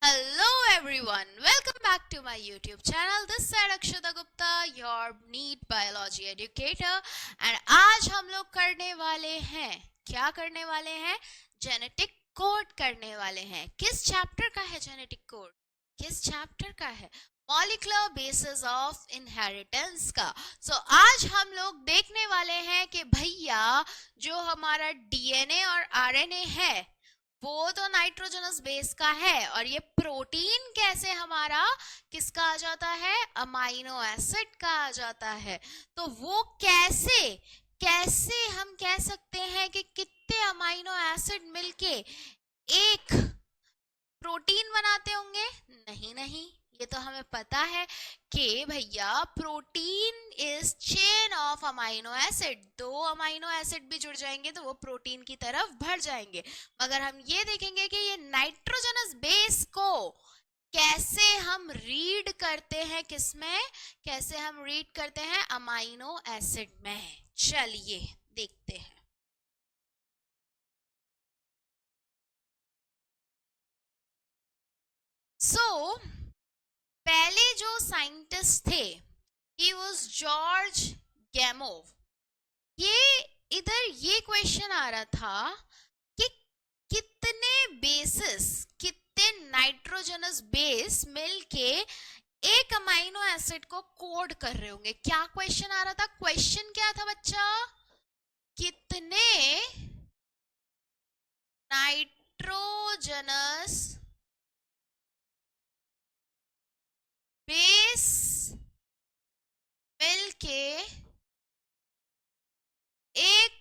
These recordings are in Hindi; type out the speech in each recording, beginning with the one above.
Hello everyone, welcome back to my YouTube channel. This side Akshata Gupta, your NEET biology educator, and आज हम लोग करने वाले हैं क्या करने वाले हैं जेनेटिक कोड करने वाले हैं। किस चैप्टर का है जेनेटिक कोड? किस चैप्टर का है? मॉलिक्यूलर बेसिस ऑफ इनहेरिटेंस का। आज हम लोग देखने वाले हैं कि भैया जो हमारा डीएनए और आरएनए है वो तो नाइट्रोजनस बेस का है, और ये प्रोटीन कैसे हमारा किसका आ जाता है? अमाइनो एसिड का आ जाता है। तो वो कैसे कैसे हम कह सकते हैं कि कितने अमाइनो एसिड मिलके एक प्रोटीन बनाते होंगे? नहीं नहीं, ये तो हमें पता है कि भैया protein is chain of amino acid. दो अमाइनो एसिड भी जुड़ जाएंगे तो वो प्रोटीन की तरफ बढ़ जाएंगे। मगर हम ये देखेंगे कि ये नाइट्रोजनस बेस को कैसे हम रीड करते हैं, किसमें कैसे हम रीड करते हैं? अमाइनो एसिड में। चलिए देखते हैं। पहले जो साइंटिस्ट थे ही वाज जॉर्ज गैमोव। ये इधर ये क्वेश्चन आ रहा था कि कितने बेसिस, कितने नाइट्रोजनस बेस मिलके एक अमाइनो एसिड को कोड कर रहे होंगे। क्या क्वेश्चन आ रहा था? क्वेश्चन क्या था बच्चा? कितने नाइट्रोजनस बेस मिलके एक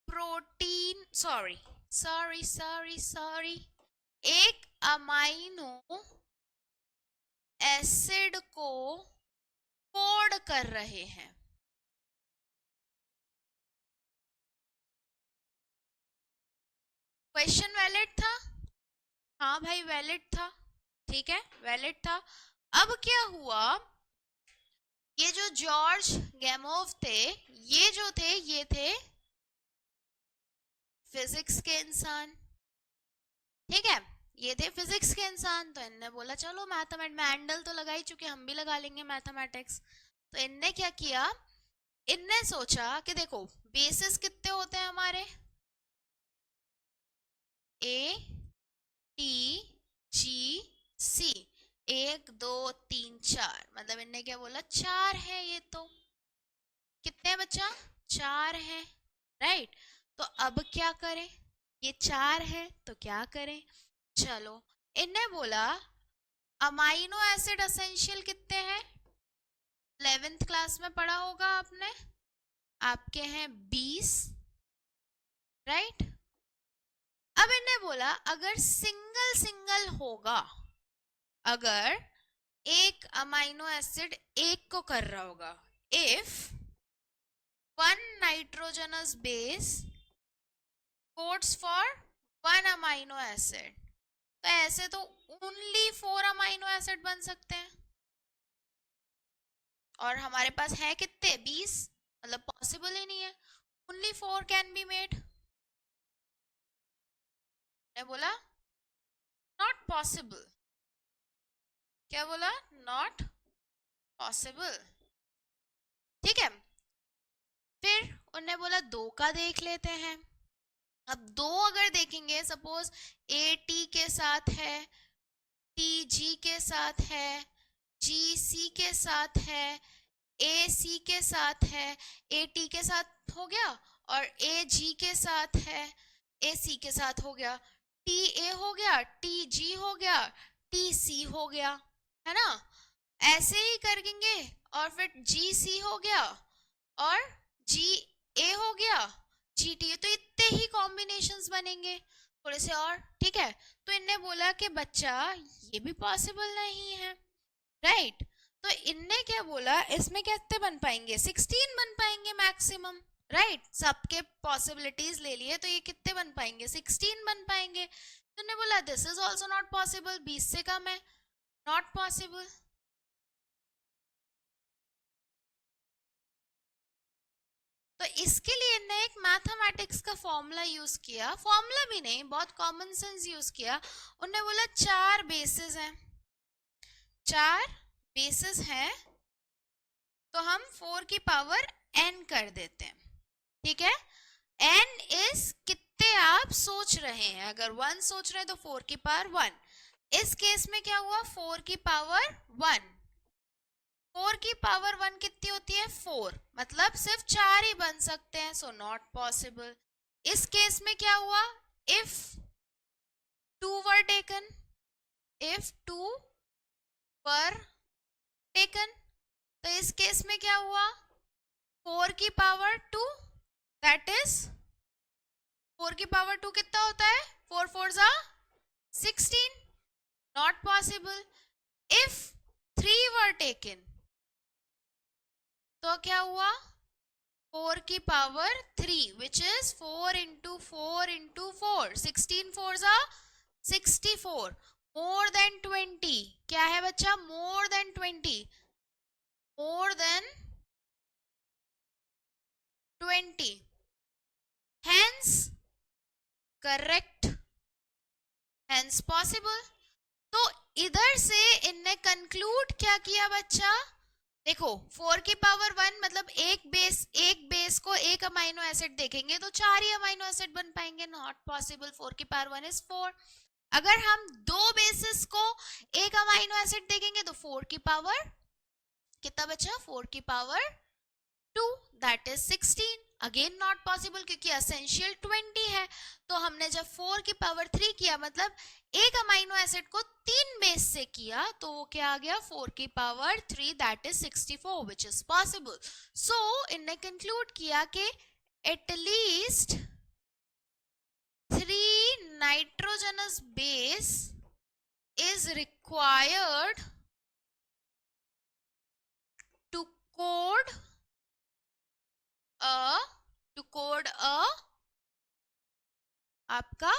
प्रोटीन सॉरी एक अमाइनो एसिड को कोड कर रहे हैं। क्वेश्चन वैलिड था? हाँ भाई वैलिड था, ठीक है वैलिड था। अब क्या हुआ, ये जो जॉर्ज गैमोव थे ये थे फिजिक्स के इंसान, ठीक है ये थे फिजिक्स के इंसान। तो इनने बोला चलो मैथमेटिक्स में हैंडल तो लगा ही चुके, हम भी लगा लेंगे मैथमेटिक्स। तो इनने क्या किया, इनने सोचा कि देखो बेसिस कितने होते हैं हमारे? ए टी जी सी, 1 2 3 4, मतलब इनने क्या बोला? 4 है ये तो। कितने बच्चा? 4 है, राइट। तो अब क्या करें? ये 4 है तो क्या करें? चलो इनने बोला अमाइनो एसिड एसेंशियल कितने हैं? 11th क्लास में पढ़ा होगा आपने, आपके हैं 20, राइट। अब इन्हें बोला अगर सिंगल सिंगल होगा, अगर एक अमाइनो एसिड एक को कर रहा होगा, if one nitrogenous base codes for one amino acid, तो ऐसे तो ओनली 4 अमाइनो एसिड बन सकते हैं, और हमारे पास है कितने? 20, मतलब पॉसिबल ही नहीं है। Only 4 can be made. ने बोला नॉट पॉसिबल। क्या बोला? नॉट पॉसिबल, ठीक है। फिर उन्होंने बोला 2 का देख लेते हैं। अब 2 अगर देखेंगे, सपोज ए टी के साथ है, टी जी के साथ है, जी सी के साथ है, ए सी के साथ है, ए टी के साथ हो गया, और ए जी के साथ है, ए सी के साथ हो गया, टी ए हो गया, टी जी हो गया, टी सी हो गया, है ना। ऐसे ही करेंगे, और फिर जी सी हो गया और जी ए हो गया, जी टी, तो इतने ही कॉम्बिनेशंस बनेंगे, थोड़े से और, ठीक है। तो इनने बोला कि बच्चा ये भी पॉसिबल नहीं है, राइट। तो इनने क्या बोला, इसमें कितने बन पाएंगे? 16 बन पाएंगे मैक्सिमम, राइट। सबके पॉसिबिलिटीज ले लिए तो ये कितने बन पाएंगे? 16 बन पाएंगे। तो इन्होंने बोला this is also not possible, 20 से कम है, नॉट पॉसिबल। तो इसके लिए इन्होंने एक मैथमेटिक्स का फॉर्मूला यूज किया, फॉर्मूला भी नहीं, बहुत कॉमन सेंस यूज किया। उन्होंने बोला 4 बेसिस हैं, 4 बेसिस हैं, तो हम 4 की पावर n कर देते हैं, ठीक है। n इज कितने आप सोच रहे हैं, अगर 1 सोच रहे हैं तो 4 की पावर 1। इस केस में क्या हुआ, 4 की पावर 1, 4 की पावर 1 कितनी होती है, 4, मतलब सिर्फ 4 ही बन सकते हैं, सो नॉट पॉसिबल। इस केस में क्या हुआ, if 2 were taken, if 2 were taken, तो इस केस में क्या हुआ, 4 की पावर 2, दैट इज 4 की पावर 2 कितना होता है, 4 4 जा 16, not possible. If 3 were taken, तो क्या हुआ, 4 की power 3 which is 4 into 4 into 4, 16 4 जा 64, मोर देन 20, क्या है बच्चा, more than 20, more than 20, hence correct, hence possible। तो इधर से इनने कंक्लूड क्या किया बच्चा, देखो 4 की पावर 1 मतलब एक बेस को एक अमाइनो एसिड देखेंगे तो 4 ही अमाइनो एसिड बन पाएंगे, नॉट पॉसिबल, 4 की पावर 1 इज 4। अगर हम 2 बेसिस को एक अमाइनो एसिड देखेंगे तो 4 की पावर कितना बचा, 4 की power 2, that is 16, again not possible क्योंकि एसेंशियल 20 है। तो हमने जब 4 की पावर 3 किया, मतलब एक अमाइनो एसिड को 3 बेस से किया, तो वो क्या आ गया, 4 की power 3, that is 64, which is possible. So इनने कंक्लूड किया कि at least 3 nitrogenous base is required to code a आपका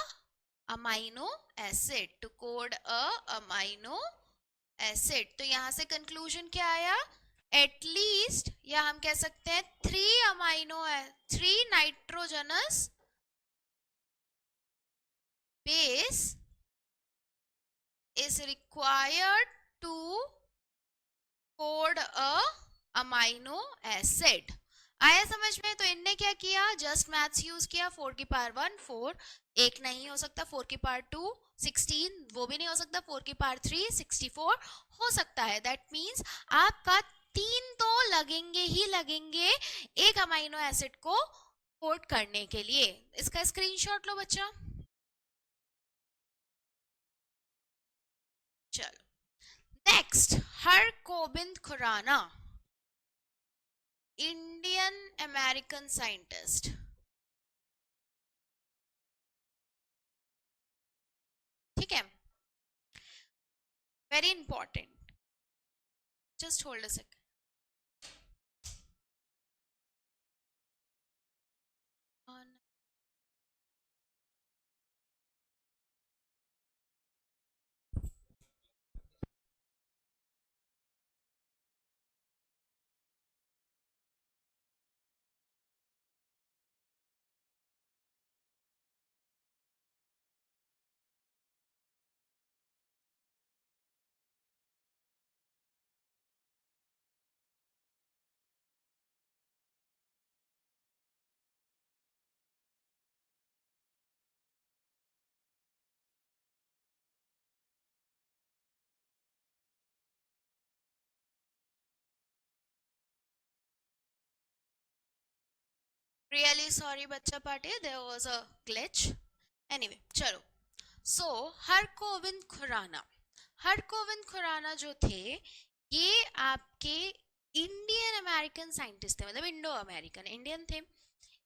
amino acid, to code a amino acid. तो यहां से कंक्लूजन क्या आया, एटलीस्ट, या हम कह सकते हैं 3 nitrogenous base is required to code a amino acid। आया समझ में। तो इनने क्या किया, जस्ट मैथ्स यूज किया, 4 की पावर 1 4, एक नहीं हो सकता, 4 की पावर 2 16, वो भी नहीं हो सकता, 4 की पावर 3 64 हो सकता है। दैट मीन्स आपका 3 तो लगेंगे ही लगेंगे एक अमाइनो एसिड को कोड करने के लिए। इसका स्क्रीनशॉट लो बच्चा। चलो next, Hargobind Khorana, Indian American scientist, ठीक है, very important, just hold a second. Really sorry बच्चा Patil, there was a glitch. Anyway, चलो। So हरगोबिंद खुराना, हरगोबिंद खुराना जो थे, ये आपके इंडियन अमेरिकन साइंटिस्ट थे, मतलब इंडो अमेरिकन, इंडियन थे।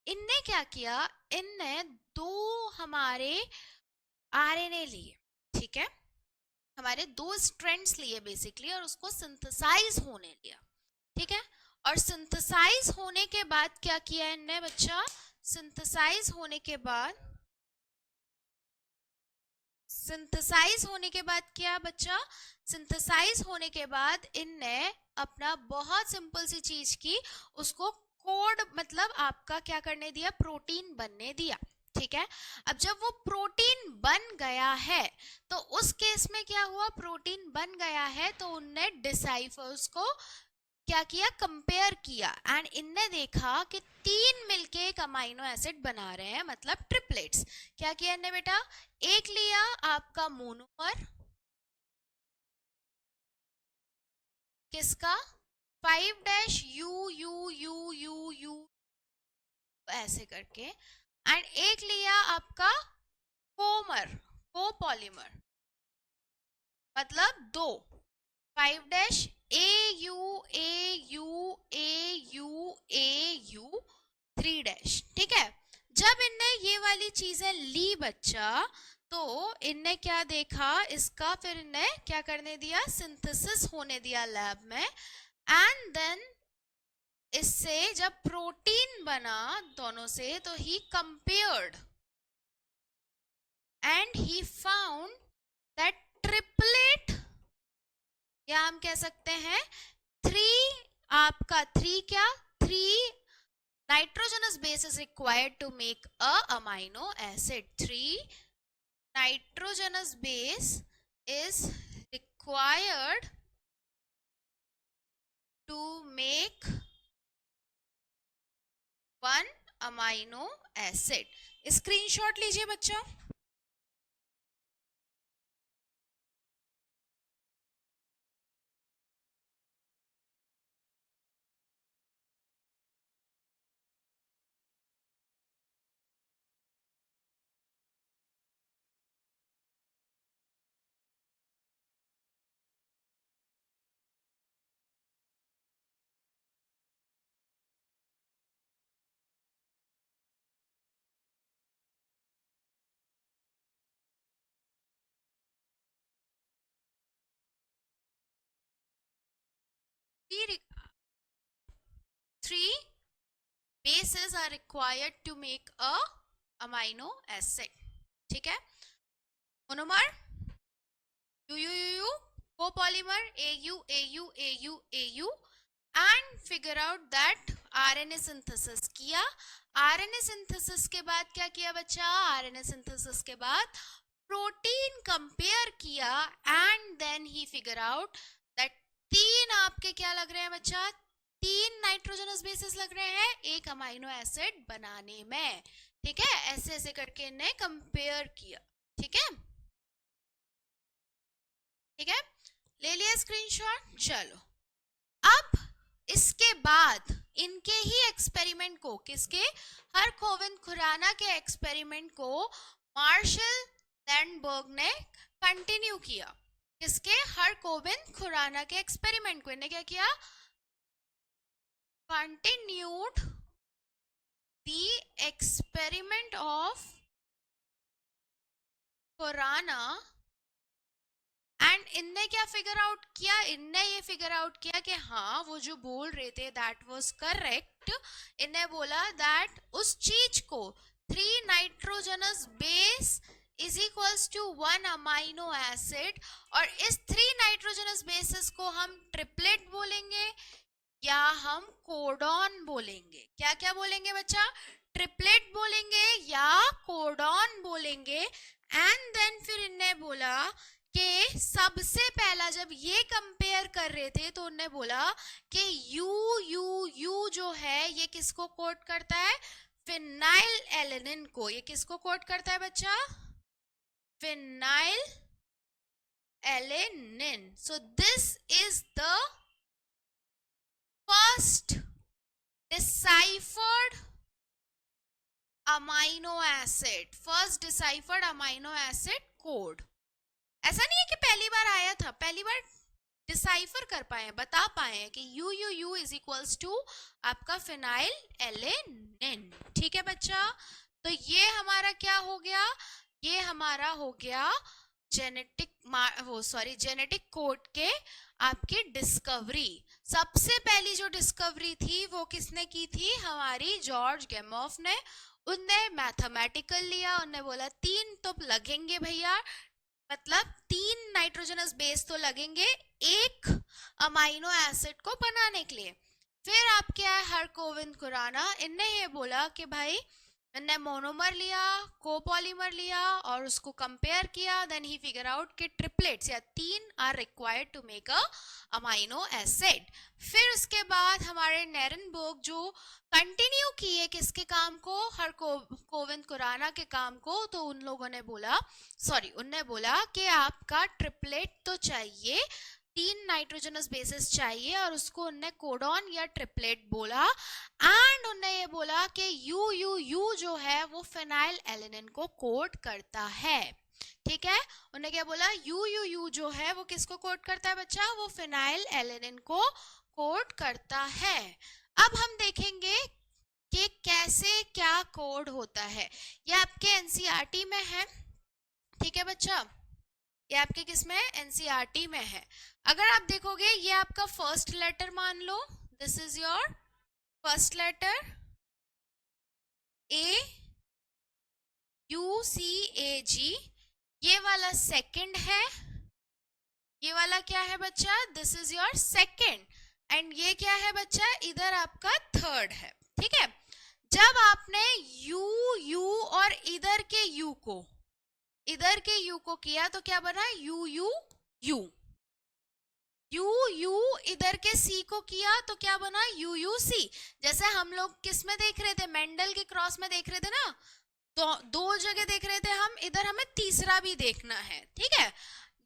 इनने क्या किया, इनने 2 हमारे आरएनए लिए, ठीक है, हमारे 2 स्ट्रैंड्स लिए बेसिकली, और उसको सिंथेसाइज होने लिया, ठीक है। और सिंथेसाइज होने के बाद क्या किया इनने बच्चा, सिंथेसाइज होने के बाद क्या बच्चा, सिंथेसाइज होने के बाद इनने अपना बहुत सिंपल सी चीज की, उसको कोड मतलब आपका क्या करने दिया, प्रोटीन बनने दिया, ठीक है। अब जब वो प्रोटीन बन गया है तो उस केस में क्या हुआ, प्रोटीन बन गया है तो उनने डिसाइफर्स को क्या किया, कंपेयर किया, एंड इनने देखा कि तीन मिलके एक अमाइनो एसिड बना रहे हैं, मतलब ट्रिपलेट्स। क्या किया इनने बेटा, एक लिया आपका मोनोमर, किसका, 5 dash you U U U you ऐसे करके, एंड एक लिया आपका कोमर, कोपॉलीमर, मतलब दो, 5 dash A U A U A U A you 3 dash, ठीक है। जब इनने ये वाली चीजें ली बच्चा, तो इनने क्या देखा, इसका फिर इनने क्या करने दिया, सिंथेसिस होने दिया लैब में, एंड देन इससे जब प्रोटीन बना दोनों से, तो he compared and he found that triplet, या हम कह सकते हैं 3, आपका 3 क्या, 3 nitrogenous base is required to make a amino acid. 3 nitrogenous base is required to make 1 amino acid. Screenshot लीजिए बच्चा। Three bases are required to make a amino acid, ठीक है। Monomer U copolymer AU and figure out that RNA synthesis किया। RNA सिंथेसिस के बाद क्या किया बच्चा, RNA सिंथेसिस के बाद प्रोटीन कंपेयर किया, and then he figure out that 3 आपके क्या लग रहे हैं बच्चा, 3 नाइट्रोजनस बेसिस लग रहे हैं एक अमाइनो एसिड बनाने में, ठीक है। ऐसे ऐसे करके इन्हें कंपेयर किया, ठीक है, ठीक है, ले लिया स्क्रीनशॉट। चलो अब इसके बाद इनके ही एक्सपेरिमेंट को, किसके, हरकोविंद खुराना के एक्सपेरिमेंट को मार्शल लैंडबर्ग ने कंटिन्यू किया। किसके, हरकोविंद खुराना के एक्सपेरिमेंट को इन्हें क्या किया, continued the experiment of Khorana, and इनने क्या फिगर आउट किया, इनने ये फिगर आउट किया कि हाँ वो जो बोल रहे थे दैट वाज करेक्ट। इनने बोला दैट उस चीज को 3 nitrogenous base is equals to 1 amino acid, और इस 3 नाइट्रोजनस बेसिस को हम ट्रिपलेट बोलेंगे या हम कोडॉन बोलेंगे। क्या क्या बोलेंगे बच्चा, ट्रिपलेट बोलेंगे या कोडॉन बोलेंगे। एंड देन फिर इनने बोला कि सबसे पहला जब ये कंपेयर कर रहे थे तो उन्होंने बोला कि यू यू यू जो है ये किसको कोड करता है, फिनाइल एलेनिन को। ये किसको कोड करता है बच्चा, phenyl alanine. So this is the first deciphered amino acid, first deciphered amino acid code। ऐसा नहीं है कि पहली बार आया था, पहली बार डिसाइफर कर पाए, बता पाए कि U U U is equals to आपका फिनाइल एलेनिन, ठीक है बच्चा। तो ये हमारा क्या हो गया, ये हमारा हो गया जेनेटिक कोड के आपकी डिस्कवरी। सबसे पहली जो डिस्कवरी थी वो किसने की थी, हमारी जॉर्ज गेमॉफ ने। उनने मैथमेटिकल लिया, उनने बोला 3 तो लगेंगे भैया, मतलब 3 नाइट्रोजनस बेस तो लगेंगे एक अमाइनो एसिड को बनाने के लिए। फिर आप क्या है, हरगोविंद खुराना, इनने ये बोला कि भाई मैंने मोनोमर लिया, कोपॉलीमर लिया और उसको कंपेयर किया, देन ही फिगर आउट कि ट्रिपलेट्स या तीन are required to make a amino acid. फिर उसके बाद हमारे नेरनबर्ग जो कंटिन्यू किए किसके काम को, हरगोविंद खुराना के काम को, तो उन लोगों ने बोला, सॉरी उनने बोला कि आपका ट्रिपलेट तो चाहिए, तीन नाइट्रोजनस बेसिस चाहिए, और उसको उनने कोडॉन या ट्रिपलेट बोला। एंड उनने ये बोला कि यू यू यू जो है वो फिनाइल एलेनिन को कोड करता है। ठीक है, उन्होंने क्या बोला, यू यू यू जो है वो किसको कोड करता है बच्चा, वो फिनाइल एलेनिन को कोड करता है। अब हम देखेंगे कि कैसे क्या कोड होता है। ये आपके एनसीईआरटी में है, ठीक है बच्चा, ये आपके किस में है, एनसीईआरटी में है। अगर आप देखोगे ये आपका फर्स्ट लेटर मान लो, this is your first letter A U C A G, ये वाला सेकंड है, ये वाला क्या है बच्चा, this is your second, and ये क्या है बच्चा, इधर आपका थर्ड है। ठीक है, जब आपने यू यू और इधर के यू को किया तो क्या बना, you U U, U you इधर के सी को किया तो क्या बना, यू यू सी। जैसे हम लोग किस में देख रहे थे, मेंडल के क्रॉस में देख रहे थे ना, तो दो जगह देख रहे थे हम, इधर हमें तीसरा भी देखना है। ठीक है,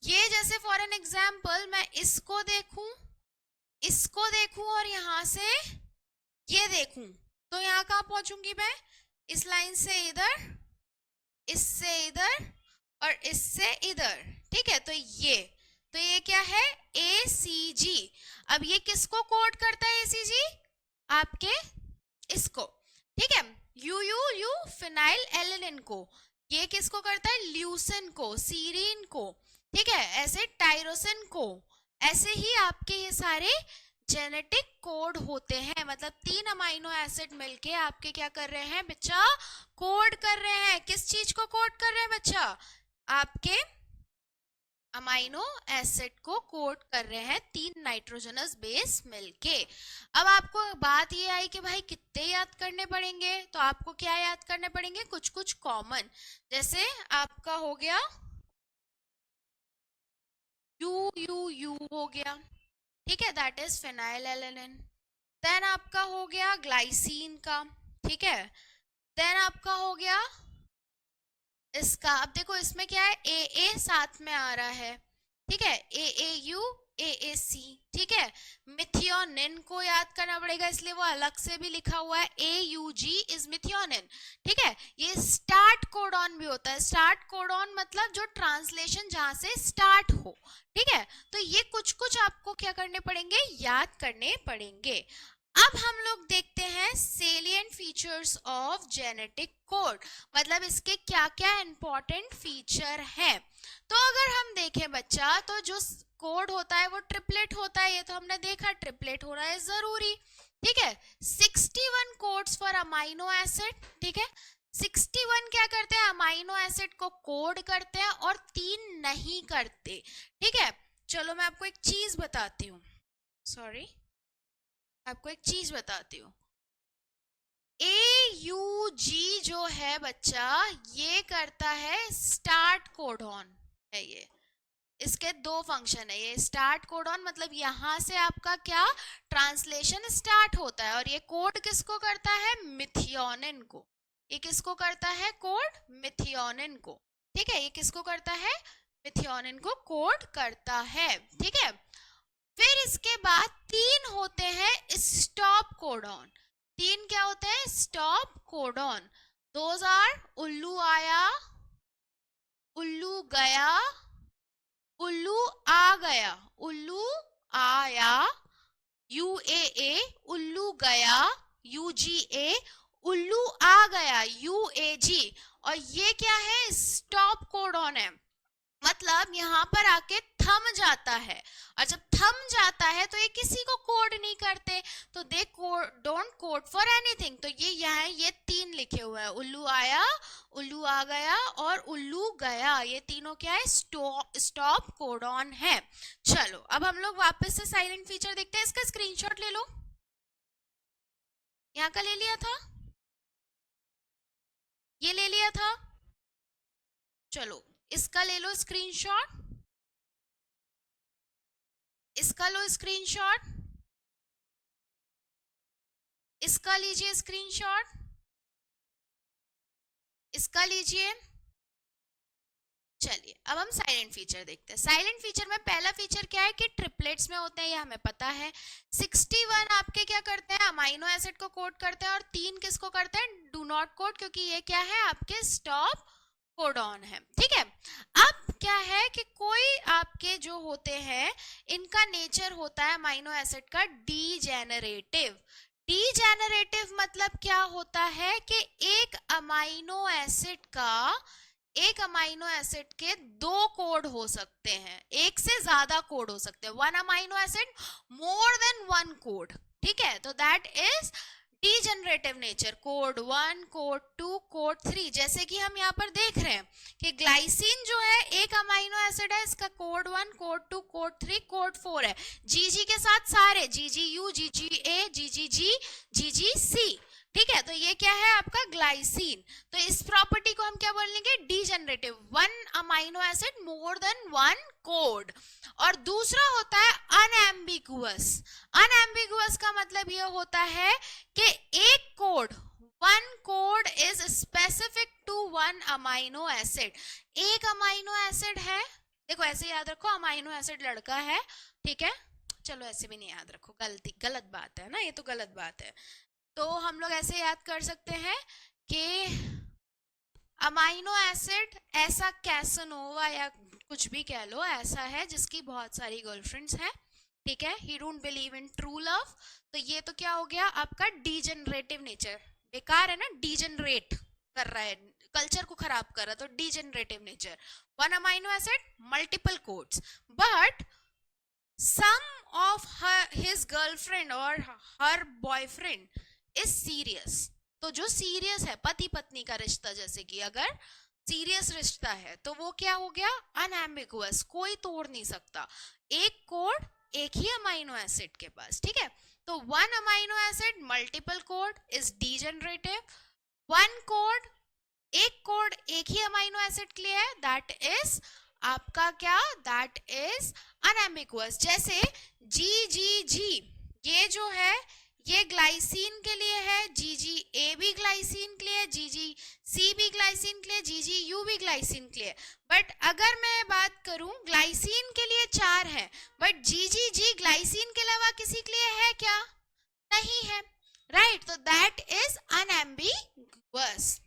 ये जैसे फॉर एन एग्जाम्पल मैं इसको देखूं और यहां से ये देखूं, तो यहाँ कहाँ पहुंचूंगी मैं, इस लाइन से इधर, इससे इधर और इससे इधर। ठीक है, तो ये क्या है, ए सी जी। अब ये किसको कोड करता है, ए सी जी, आपके इसको। ठीक है, you U you phenyl alanine को, ये किसको करता है, ल्यूसिन को, सीरीन को। ठीक है, ऐसे टायरोसिन को, ऐसे ही आपके ये सारे जेनेटिक कोड होते हैं। मतलब तीन अमाइनो एसिड मिलके आपके क्या कर रहे हैं बच्चा, कोड कर रहे हैं। किस चीज को कोड कर रहे हैं बच्चा, आपके अमाइनो एसिड को कोड कर रहे हैं तीन नाइट्रोजनस बेस मिलके। अब आपको बात ये आई कि भाई कितने याद करने पड़ेंगे, तो आपको क्या याद करने पड़ेंगे, कुछ कुछ कॉमन। जैसे आपका हो गया यू यू यू हो गया, ठीक है, that is phenylalanine. Then आपका हो गया ग्लाइसिन का, ठीक है। देन आपका हो गया इसका, अब देखो इसमें क्या है, ए ए साथ में आ रहा है, ठीक है, ए ए यू ए ए सी। ठीक है, मिथियोनिन को याद करना पड़ेगा, इसलिए वो अलग से भी लिखा हुआ है, ए यू जी इज मिथियोनिन। ठीक है, ये स्टार्ट कोडॉन भी होता है। स्टार्ट कोडॉन मतलब जो ट्रांसलेशन जहां से स्टार्ट हो। ठीक है, तो ये कुछ कुछ आपको क्या करने पड़ेंगे, याद करने पड़ेंगे। अब हम लोग देखते हैं salient features of genetic code, मतलब इसके क्या क्या इंपॉर्टेंट फीचर हैं। तो अगर हम देखें बच्चा, तो जो कोड होता है वो ट्रिपलेट होता है, ये तो हमने देखा, ट्रिपलेट होना है जरूरी। ठीक है, 61 कोड्स फॉर अमाइनो एसिड। ठीक है, 61 क्या करते हैं, अमाइनो एसिड को कोड करते हैं और 3 नहीं करते। ठीक है, चलो मैं आपको एक चीज बताती हूँ, सॉरी आपको एक चीज बताती हूँ। ए यू जी जो है बच्चा, ये करता है स्टार्ट कोडॉन है, ये इसके दो फंक्शन है। ये स्टार्ट कोडॉन मतलब यहां से आपका क्या ट्रांसलेशन स्टार्ट होता है, और ये कोड किसको करता है, मिथियोनिन को। ये किसको करता है, कोड मिथियोनिन को। ठीक है, ये किसको करता है, मिथियोनिन को कोड करता है। ठीक है, फिर इसके बाद 3 होते हैं स्टॉप कोडॉन। 3 क्या होते हैं, स्टॉप कोडॉन। दोज आर उल्लू आया, उल्लू गया, उल्लू आ गया, उल्लू आया, यू ए, उल्लू गया, यू जी ए, उल्लू आ गया, यू ए जी। और ये क्या है, स्टॉप कोडॉन है, मतलब यहाँ पर आके थम जाता है, और जब थम जाता है तो ये किसी को कोड नहीं करते, तो they don't code for anything. तो ये यहाँ ये 3 लिखे हुए हैं, उल्लू आया, उल्लू आ गया और उल्लू गया, ये तीनों क्या है, स्टॉप कोडॉन है। चलो अब हम लोग वापस से साइलेंट फीचर देखते हैं, इसका स्क्रीनशॉट ले लो। यहाँ का ले लिया था, ये ले लिया था, चलो इसका ले लो स्क्रीनशॉट, इसका लो स्क्रीनशॉट, इसका लीजिए स्क्रीनशॉट, इसका लीजिए। चलिए अब हम साइलेंट फीचर देखते हैं। साइलेंट फीचर में पहला फीचर क्या है कि ट्रिपलेट्स में होते हैं, ये हमें पता है। 61 आपके क्या करते हैं, अमाइनो एसिड को कोड करते हैं, और 3 किसको करते हैं, डू नॉट कोड, क्योंकि ये क्या है, आपके स्टॉप कोडॉन है। ठीक है, अब क्या है कि कोई आपके जो होते हैं इनका नेचर होता है अमाइनो एसिड का डीजेनरेटिव। डीजेनरेटिव मतलब क्या होता है कि एक अमाइनो एसिड के 2 कोड हो सकते हैं, एक से ज्यादा कोड हो सकते हैं, 1 amino acid more than 1 code. ठीक है, तो that is degenerative nature, code 1, code 2, code 3। जैसे कि हम यहाँ पर देख रहे हैं कि ग्लाइसिन जो है एक अमाइनो एसिड है, इसका कोड 1, कोड 2, कोड 3, कोड 4 है। जीजी के साथ सारे जीजीयू, जीजीए, जीजीजी, जीजीसी। ठीक है, तो ये क्या है आपका ग्लाइसिन। तो इस प्रॉपर्टी को हम क्या बोलेंगे, degenerative, 1 amino acid more than 1 code. और दूसरा होता है अनएम्बिगुअस। अनएम्बिगुअस का मतलब ये होता है कि एक code, 1 code is specific to 1 amino acid. एक अमाइनो एसिड है, देखो ऐसे याद रखो, अमाइनो एसिड लड़का है, ठीक है, चलो ऐसे भी नहीं याद रखो, गलत बात है ना, ये तो गलत बात है। तो हम लोग ऐसे याद कर सकते हैं कि अमाइनो एसिड ऐसा कैसनोवा या कुछ भी कह लो ऐसा है जिसकी बहुत सारी गर्लफ्रेंड्स हैं। ठीक है, ही don't believe in true love. तो ये तो क्या हो गया आपका डीजेनरेटिव नेचर, बेकार है ना, डीजेनरेट कर रहा है, कल्चर को खराब कर रहा है, तो degenerative nature, 1 amino acid multiple codes. But some of his girlfriend or her boyfriend is serious। तो जो सीरियस है, पति पत्नी का रिश्ता, जैसे कि अगर सीरियस रिश्ता है तो वो क्या हो गया, अनएम्बिगुअस, कोई तोड़ नहीं सकता, एक कोड एक ही अमाइनो एसिड के पास। ठीक है, तो 1 amino acid multiple code is degenerative, 1 code एक कोड एक ही अमाइनो एसिड के लिए है, दैट इज आपका क्या, दैट इज अनएम्बिगुअस। जैसे जी जी जी, ये जो है ये ग्लाइसिन के लिए है, जी जी ए भी ग्लाइसिन के लिए, जी जी सी भी ग्लाइसिन के लिए, जी जी यू भी ग्लाइसिन के लिए। बट अगर मैं बात करूं ग्लाइसिन के लिए 4 है, but ji ji ji glycine के अलावा किसी के लिए है क्या, नहीं है, राइट, तो दैट इज अनएम्बिगुअस।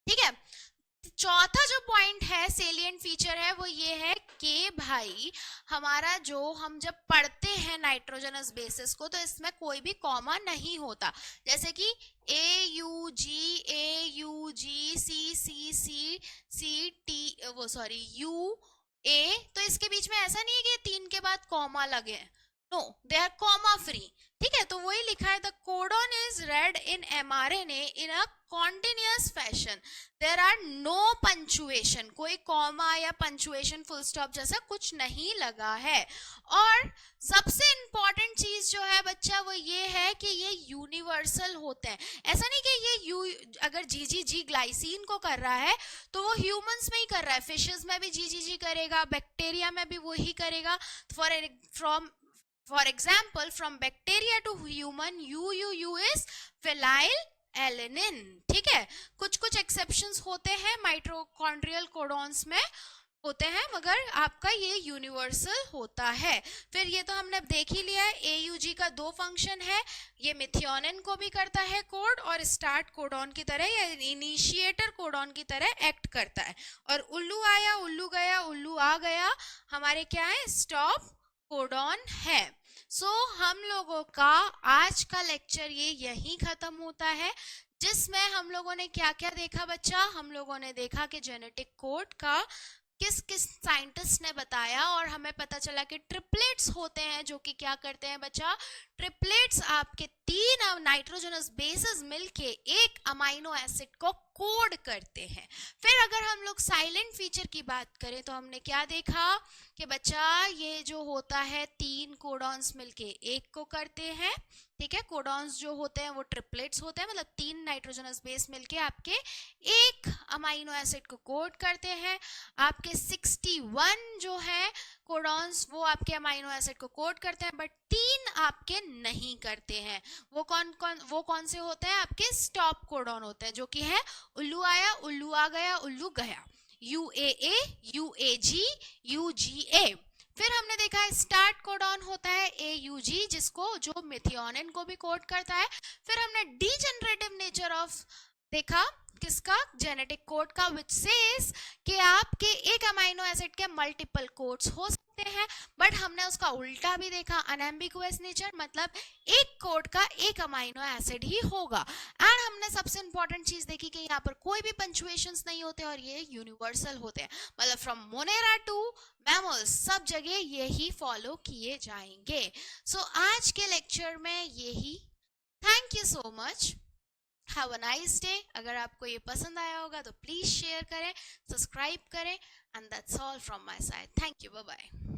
ठीक है, चौथा जो पॉइंट है, सेलिएंट फीचर है, वो ये है कि भाई हमारा जो हम जब पढ़ते हैं नाइट्रोजनस बेसिस को, तो इसमें कोई भी कॉमा नहीं होता। जैसे कि AUG, AUG, C वो सॉरी UA, तो इसके बीच में ऐसा नहीं है कि 3 के बाद कॉमा लगे हैं, no, they are comma free. ठीक है, तो वही लिखा है, the codon is read in mRNA in a continuous fashion, there are no punctuation, कोई कॉमा या पंचुएशन फुल स्टॉप जैसा कुछ नहीं लगा है। और सबसे इंपॉर्टेंट चीज जो है बच्चा वो ये है कि ये यूनिवर्सल होते हैं। ऐसा नहीं कि ये अगर GGG ग्लाइसिन को कर रहा है तो वो ह्यूमंस में ही कर रहा है, फिशेस में भी GGG करेगा, बैक्टीरिया में भी वही करेगा। For example, from bacteria to human, UUU is phenylalanine। ठीक है, कुछ कुछ एक्सेप्शंस होते हैं माइटोकॉन्ड्रियल कोडॉन्स में होते हैं, मगर आपका ये यूनिवर्सल होता है। फिर ये तो हमने देख ही लिया है, AUG का 2 फंक्शन है, ये मिथियोनिन को भी करता है कोड, और स्टार्ट कोडॉन की तरह या इनिशिएटर कोडॉन की तरह एक्ट करता है। और उल्लू आया, उल्लू गया, उल्लू आ गया, हमारे क्या है, स्टॉप कोडॉन है। हम लोगों का आज का लेक्चर ये यहीं खत्म होता है, जिसमें हम लोगों ने क्या क्या देखा बच्चा, हम लोगों ने देखा कि जेनेटिक कोड का किस किस साइंटिस्ट ने बताया, और हमें पता चला कि ट्रिपलेट्स होते हैं जो कि क्या करते हैं बच्चा, ट्रिपलेट्स आपके 3 नाइट्रोजनस बेसेस मिलके एक अमाइनो एसिड को कोड करते हैं। फिर अगर हम लोग साइलेंट फीचर की बात करें तो हमने क्या देखा कि बच्चा ये जो होता है 3 कोडॉन्स मिलके एक को करते हैं, ठीक है। कोडॉन्स जो होते हैं वो ट्रिपलेट्स होते हैं, मतलब 3 नाइट्रोजनस बेस मिलके आपके एक अमाइनो एसिड को कोड करते हैं। आपके 61 जो है कोडॉन्स वो आपके अमाइनो एसिड को कोड करते हैं, बट 3 आपके नहीं करते हैं। वो कौन से होते हैं? आपके स्टॉप कोडॉन होते हैं, जो कि है उल्लू आया, उल्लू आ गया, उल्लू गया, UAA, UAG, UGA। फिर हमने देखा है स्टार्ट कोडॉन होता है AUG, जिसको जो मेथियोनिन को भी कोड करता है। फिर हमने डीजेनरेटिव नेचर ऑफ देखा किसका? जेनेटिक कोड का, विच सेज कि आपके एक अमाइनो एसिड के मल्टीपल कोड्स हो सकते हैं, बट हमने उसका उल्टा भी देखा, अनएम्बिगुअस नेचर, मतलब एक कोड का एक अमाइनो एसिड ही होगा। एंड हमने सबसे इंपॉर्टेंट चीज देखी कि यहाँ पर कोई भी पंचुएशंस नहीं होते और ये यूनिवर्सल होते हैं, मतलब फ्रॉम मोनेरा टू मैमल्स सब जगह यही फॉलो किए जाएंगे। सो आज के लेक्चर में यही। Thank you so much, have a nice day. अगर आपको ये पसंद आया होगा तो प्लीज शेयर करें, सब्सक्राइब करें, and that's all from my side. Thank you, bye bye.